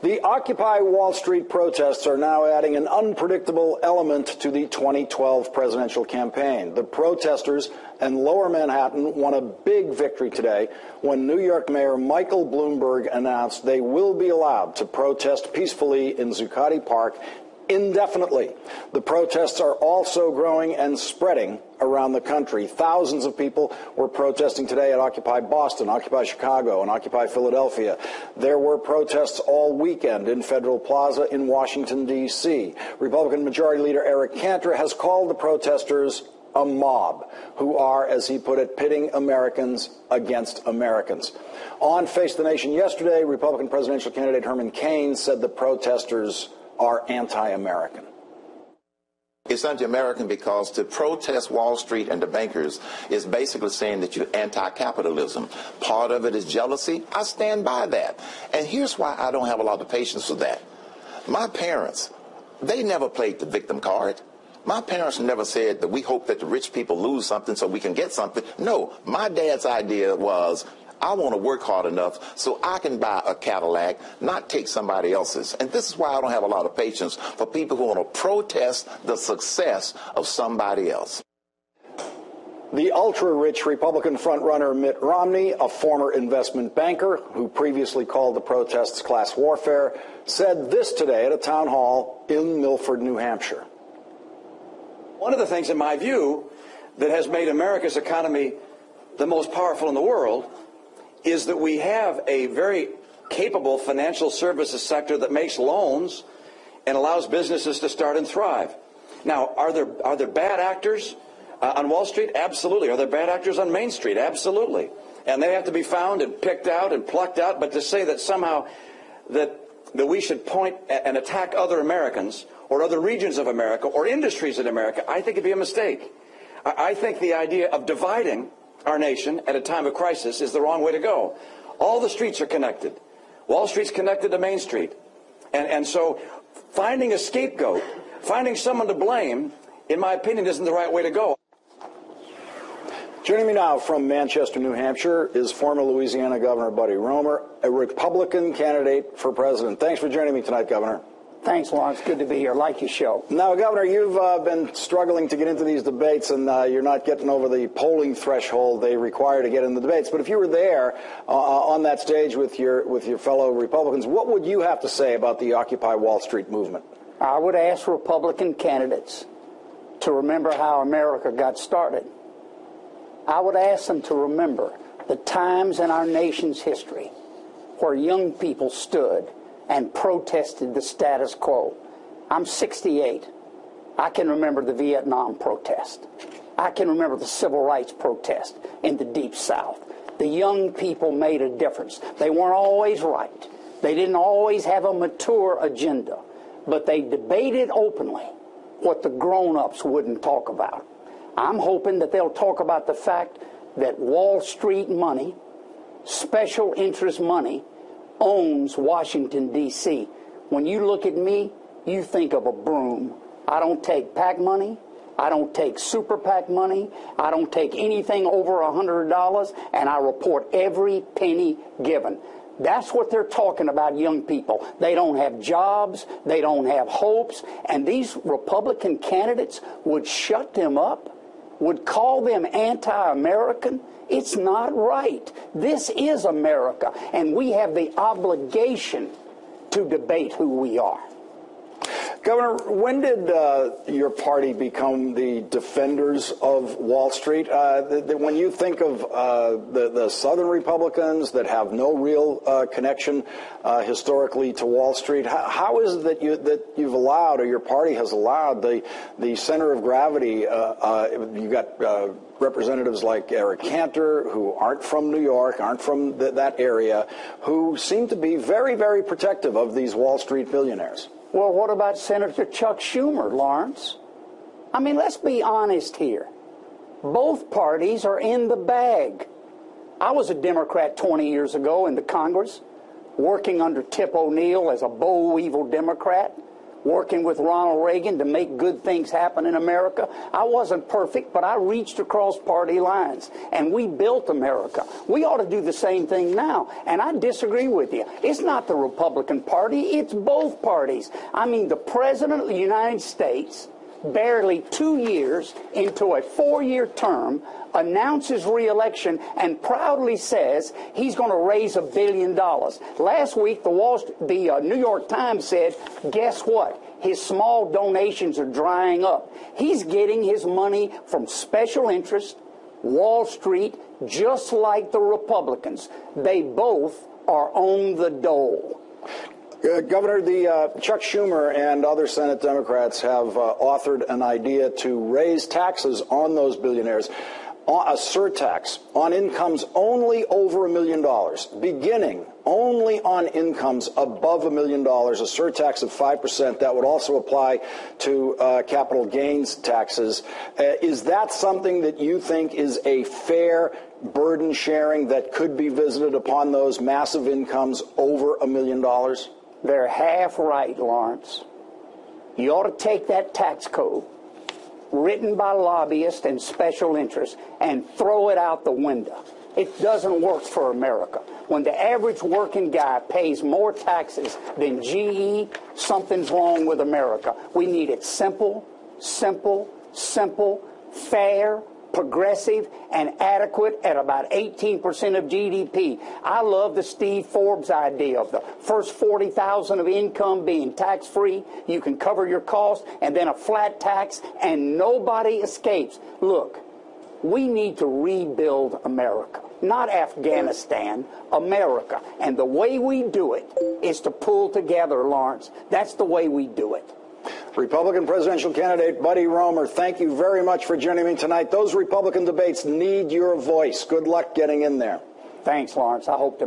The Occupy Wall Street protests are now adding an unpredictable element to the 2012 presidential campaign. The protesters in Lower Manhattan won a big victory today when New York Mayor Michael Bloomberg announced they will be allowed to protest peacefully in Zuccotti Park indefinitely. The protests are also growing and spreading around the country. Thousands of people were protesting today at Occupy Boston, Occupy Chicago, and Occupy Philadelphia. There were protests all weekend in Federal Plaza in Washington, D.C. Republican Majority Leader Eric Cantor has called the protesters a mob, who are, as he put it, pitting Americans against Americans. On Face the Nation yesterday, Republican presidential candidate Herman Cain said the protesters are anti-American. It's anti-American because to protest Wall Street and the bankers is basically saying that you're anti-capitalism. Part of it is jealousy. I stand by that. And here's why I don't have a lot of patience with that. My parents, they never played the victim card. My parents never said that we hope that the rich people lose something so we can get something. No, my dad's idea was, I want to work hard enough so I can buy a Cadillac, not take somebody else's. And this is why I don't have a lot of patience for people who want to protest the success of somebody else. The ultra-rich Republican frontrunner Mitt Romney, a former investment banker who previously called the protests class warfare, said this today at a town hall in Milford, New Hampshire. One of the things, in my view, that has made America's economy the most powerful in the world is that we have a very capable financial services sector that makes loans and allows businesses to start and thrive. Now, are there bad actors on Wall Street? Absolutely. Are there bad actors on Main Street? Absolutely. And they have to be found and picked out and plucked out. But to say that somehow that we should point and attack other Americans or other regions of America or industries in America, I think it'd be a mistake. I think the idea of dividing our nation at a time of crisis is the wrong way to go. All the streets are connected. Wall Street's connected to Main Street. And so finding a scapegoat, finding someone to blame, in my opinion, isn't the right way to go. Joining me now from Manchester, New Hampshire, is former Louisiana Governor Buddy Roemer, a Republican candidate for president. Thanks for joining me tonight, Governor. Thanks, Lawrence. Good to be here. Like your show. Now, Governor, you've been struggling to get into these debates, and you're not getting over the polling threshold they require to get in the debates. But if you were there on that stage with your fellow Republicans, what would you have to say about the Occupy Wall Street movement? I would ask Republican candidates to remember how America got started. I would ask them to remember the times in our nation's history where young people stood and protested the status quo. I'm 68. I can remember the Vietnam protest. I can remember the civil rights protest in the Deep South. The young people made a difference. They weren't always right. They didn't always have a mature agenda, but they debated openly what the grown-ups wouldn't talk about. I'm hoping that they'll talk about the fact that Wall Street money, special interest money, owns Washington, D.C. When you look at me, you think of a broom. I don't take PAC money. I don't take super PAC money. I don't take anything over $100, and I report every penny given. That's what they're talking about, young people. They don't have jobs. They don't have hopes. And these Republican candidates would shut them up, would call them anti-American. It's not right. This is America, and we have the obligation to debate who we are. Governor, when did your party become the defenders of Wall Street? When you think of the Southern Republicans that have no real connection historically to Wall Street, how is it that you've allowed, or your party has allowed, the center of gravity? You've got representatives like Eric Cantor, who aren't from New York, aren't from that area, who seem to be very, very protective of these Wall Street billionaires. Well, what about Senator Chuck Schumer, Lawrence? I mean, let's be honest here. Both parties are in the bag. I was a Democrat 20 years ago in the Congress, working under Tip O'Neill as a boll weevil Democrat. working with Ronald Reagan to make good things happen in America. I wasn't perfect, but I reached across party lines, and we built America. We ought to do the same thing now, and I disagree with you. It's not the Republican Party, it's both parties. I mean, the President of the United States, barely 2 years into a 4-year term, announces re-election and proudly says he's going to raise $1 billion. Last week, the New York Times said, guess what? His small donations are drying up. He's getting his money from special interest, Wall Street, just like the Republicans. They both are on the dole. Governor, Chuck Schumer and other Senate Democrats have authored an idea to raise taxes on those billionaires, a surtax on incomes only over $1 million, beginning only on incomes above $1 million, a surtax of 5%. That would also apply to capital gains taxes. Is that something that you think is a fair burden sharing that could be visited upon those massive incomes over $1 million? They're half right, Lawrence. You ought to take that tax code, written by lobbyists and special interests, and throw it out the window. It doesn't work for America. When the average working guy pays more taxes than GE, something's wrong with America. We need it simple, simple, simple, fair, progressive, and adequate at about 18% of GDP. I love the Steve Forbes idea of the first $40,000 of income being tax-free. You can cover your costs, and then a flat tax, and nobody escapes. Look, we need to rebuild America, not Afghanistan, America. And the way we do it is to pull together, Lawrence. That's the way we do it. Republican presidential candidate Buddy Roemer, thank you very much for joining me tonight. Those Republican debates need your voice. Good luck getting in there. Thanks, Lawrence. I hope to